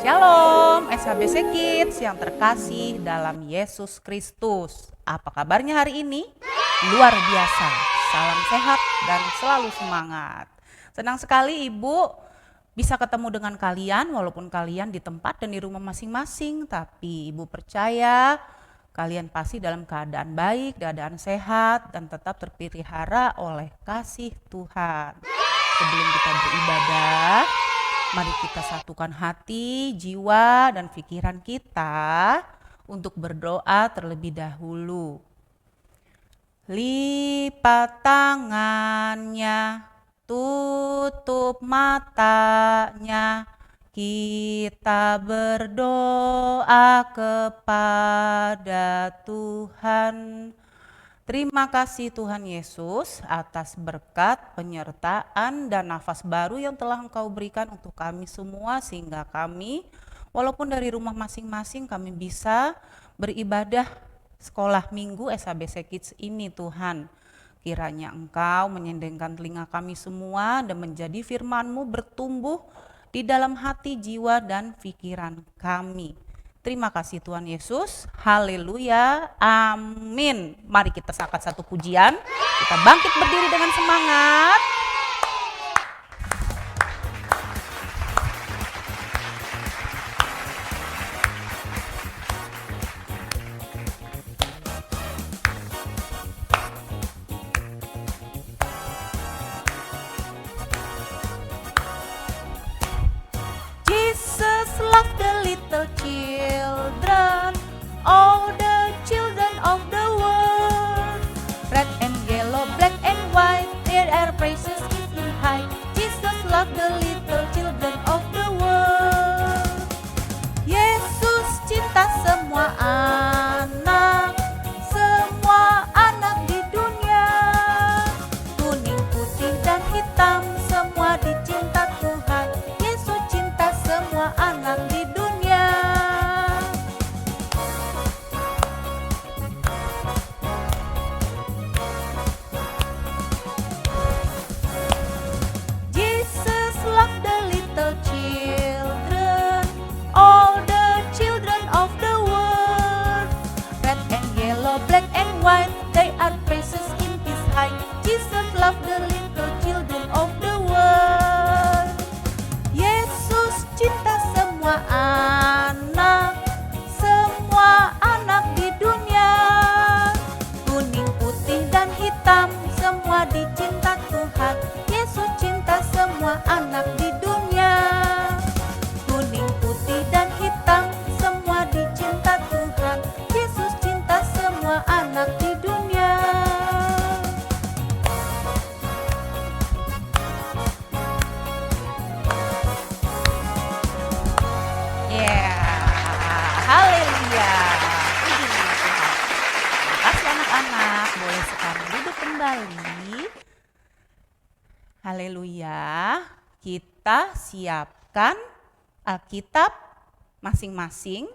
Shalom, SHBC Kids yang terkasih dalam Yesus Kristus. Apa kabarnya hari ini? Luar biasa, salam sehat dan selalu semangat. Senang sekali Ibu bisa ketemu dengan kalian walaupun kalian di tempat dan di rumah masing-masing. Tapi Ibu percaya kalian pasti dalam keadaan baik, keadaan sehat dan tetap terpelihara oleh kasih Tuhan. Sebelum kita beribadah, mari kita satukan hati, jiwa, dan pikiran kita untuk berdoa terlebih dahulu. Lipat tangannya, tutup matanya, kita berdoa kepada Tuhan. Terima kasih Tuhan Yesus atas berkat, penyertaan, dan nafas baru yang telah Engkau berikan untuk kami semua sehingga kami walaupun dari rumah masing-masing kami bisa beribadah sekolah minggu SHBC Kids ini Tuhan. Kiranya Engkau menyendengkan telinga kami semua dan menjadi firman-Mu bertumbuh di dalam hati, jiwa, dan pikiran kami. Terima kasih Tuhan Yesus, haleluya, amin. Mari kita angkat satu pujian, kita bangkit berdiri dengan semangat. Jesus loved the little children, all the children of the world. Red and yellow, black and white, their praises in high. Jesus loved the little children of the world. Yesus cinta semua anak di dunia. Kuning, putih, dan hitam, semua dicinta Tuhan. Yesus cinta semua anak di dunia. Jesus loved the little children, all the children of the world. Red and yellow, black and white, they are praises in His high. Jesus loved the little children of the world. Yesus cinta semua anak di dunia. Kuning, putih, dan hitam, semua dicinta Tuhan. Yesus cinta semua anak di dunia. Kuning, putih, dan hitam, semua dicinta Tuhan. Yesus cinta semua anak di dunia. Haleluya. Puji nama Tuhan. Terima kasih anak-anak, boleh sekarang duduk kembali. Haleluya. Kita siapkan Alkitab masing-masing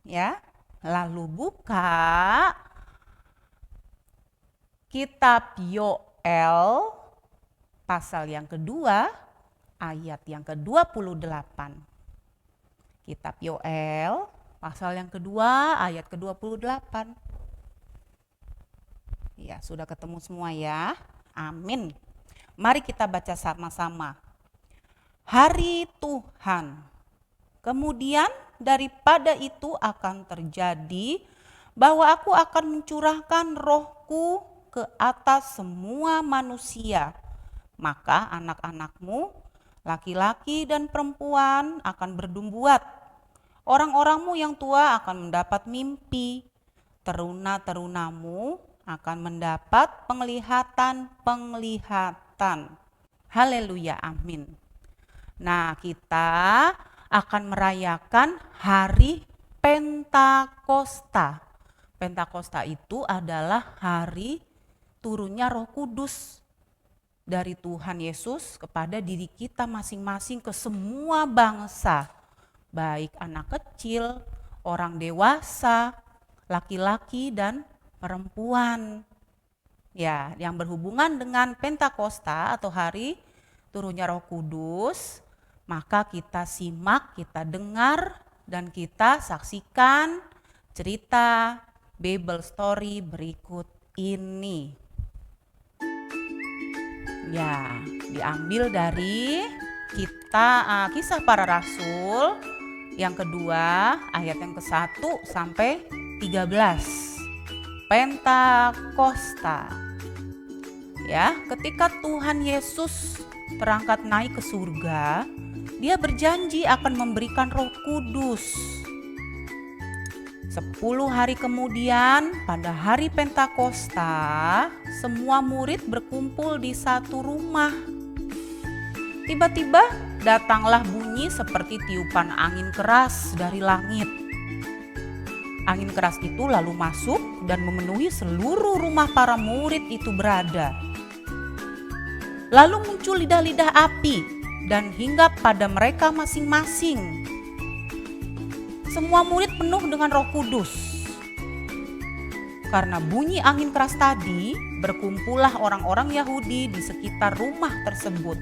ya. Lalu buka kitab Yoel pasal yang kedua ayat yang ke-28. Kitab Yoel pasal yang kedua ayat ke-28. Ya, sudah ketemu semua ya. Amin. Mari kita baca sama-sama. Hari Tuhan. Kemudian daripada itu akan terjadi bahwa aku akan mencurahkan rohku ke atas semua manusia. Maka anak-anakmu, laki-laki dan perempuan akan berdumbuat. Orang-orangmu yang tua akan mendapat mimpi. Teruna-terunamu akan mendapat penglihatan. Haleluya, amin. Nah, kita akan merayakan hari Pentakosta. Pentakosta itu adalah hari turunnya Roh Kudus dari Tuhan Yesus kepada diri kita masing-masing ke semua bangsa, baik anak kecil, orang dewasa, laki-laki dan perempuan. Ya, yang berhubungan dengan Pentakosta atau hari turunnya Roh Kudus Maka kita simak, kita dengar, dan kita saksikan cerita Bible story berikut ini. Ya, diambil dari Kisah Para Rasul yang kedua, ayat yang ke-1 sampai 13. Pentakosta. Ya, ketika Tuhan Yesus terangkat naik ke surga, Dia berjanji akan memberikan Roh Kudus. 10 hari kemudian, pada hari Pentakosta, semua murid berkumpul di satu rumah. Tiba-tiba datanglah bunyi seperti tiupan angin keras dari langit. Angin keras itu lalu masuk dan memenuhi seluruh rumah para murid itu berada. Lalu muncul lidah-lidah api dan hinggap pada mereka masing-masing. Semua murid penuh dengan Roh Kudus. Karena bunyi angin keras tadi, berkumpullah orang-orang Yahudi di sekitar rumah tersebut.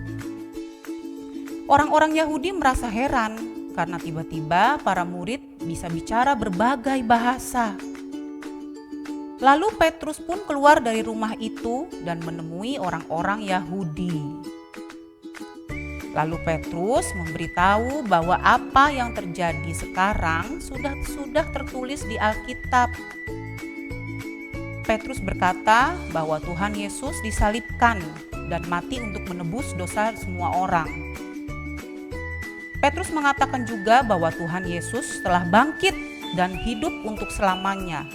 Orang-orang Yahudi merasa heran karena tiba-tiba para murid bisa bicara berbagai bahasa. Lalu Petrus pun keluar dari rumah itu dan menemui orang-orang Yahudi. Lalu Petrus memberitahu bahwa apa yang terjadi sekarang sudah tertulis di Alkitab. Petrus berkata bahwa Tuhan Yesus disalibkan dan mati untuk menebus dosa semua orang. Petrus mengatakan juga bahwa Tuhan Yesus telah bangkit dan hidup untuk selamanya.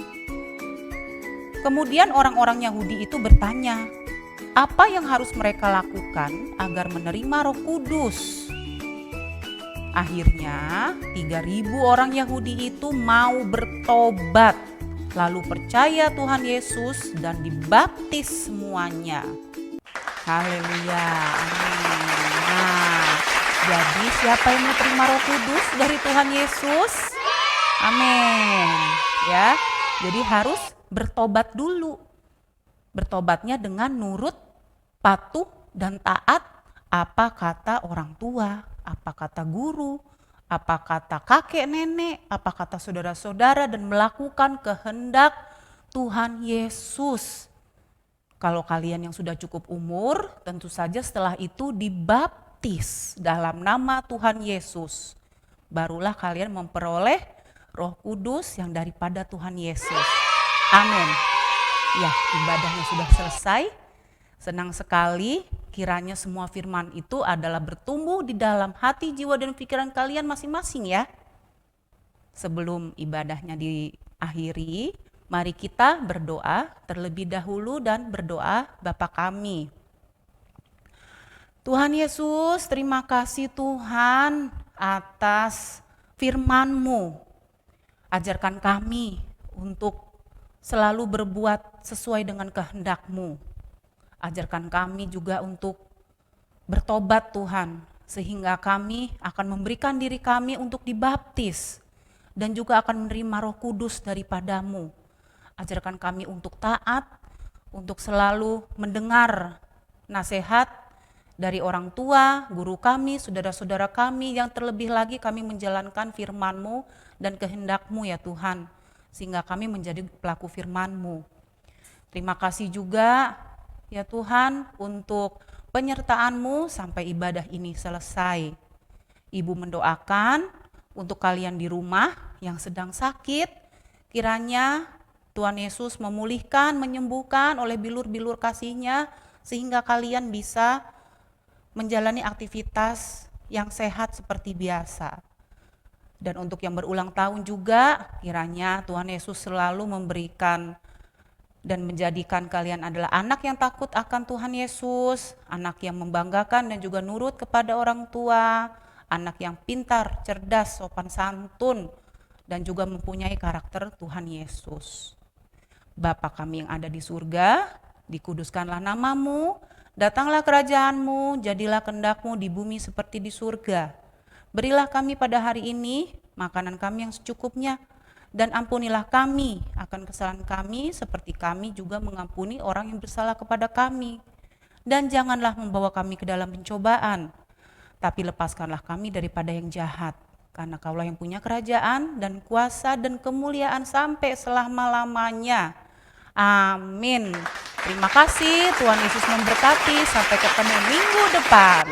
Kemudian orang-orang Yahudi itu bertanya, apa yang harus mereka lakukan agar menerima Roh Kudus? Akhirnya 3.000 orang Yahudi itu mau bertobat, lalu percaya Tuhan Yesus dan dibaptis semuanya. Haleluya, amin. Nah, jadi siapa yang mau terima Roh Kudus dari Tuhan Yesus? Amin. Ya, jadi harus bertobat dulu. Bertobatnya dengan nurut, patuh, dan taat apa kata orang tua, apa kata guru, apa kata kakek nenek, apa kata saudara-saudara, dan melakukan kehendak Tuhan Yesus. Kalau kalian yang sudah cukup umur, tentu saja setelah itu dibaptis dalam nama Tuhan Yesus. Barulah kalian memperoleh Roh Kudus yang daripada Tuhan Yesus. Amin. Ya, ibadahnya sudah selesai. Senang sekali kiranya semua firman itu adalah bertumbuh di dalam hati, jiwa, dan pikiran kalian masing-masing ya. Sebelum ibadahnya diakhiri, mari kita berdoa terlebih dahulu dan berdoa Bapa kami. Tuhan Yesus, terima kasih Tuhan atas firman-Mu. Ajarkan kami untuk selalu berbuat sesuai dengan kehendak-Mu. Ajarkan kami juga untuk bertobat Tuhan, sehingga kami akan memberikan diri kami untuk dibaptis dan juga akan menerima Roh Kudus daripada-Mu. Ajarkan kami untuk taat, untuk selalu mendengar nasihat dari orang tua, guru kami, saudara-saudara kami, yang terlebih lagi kami menjalankan firman-Mu dan kehendak-Mu ya Tuhan, sehingga kami menjadi pelaku firman-Mu. Terima kasih juga ya Tuhan untuk penyertaan-Mu sampai ibadah ini selesai. Ibu mendoakan untuk kalian di rumah yang sedang sakit, kiranya Tuhan Yesus memulihkan, menyembuhkan oleh bilur-bilur kasih-Nya, sehingga kalian bisa menjalani aktivitas yang sehat seperti biasa. Dan untuk yang berulang tahun juga, kiranya Tuhan Yesus selalu memberikan dan menjadikan kalian adalah anak yang takut akan Tuhan Yesus, anak yang membanggakan dan juga nurut kepada orang tua, anak yang pintar, cerdas, sopan santun, dan juga mempunyai karakter Tuhan Yesus. Bapa kami yang ada di surga, dikuduskanlah nama-Mu, datanglah kerajaan-Mu, jadilah kehendak-Mu di bumi seperti di surga. Berilah kami pada hari ini makanan kami yang secukupnya, dan ampunilah kami akan kesalahan kami seperti kami juga mengampuni orang yang bersalah kepada kami. Dan janganlah membawa kami ke dalam pencobaan, Tapi lepaskanlah kami daripada yang jahat, karena Kaulah yang punya kerajaan dan kuasa dan kemuliaan sampai selama-lamanya. Amin. Terima kasih, Tuhan Yesus memberkati. Sampai ketemu minggu depan.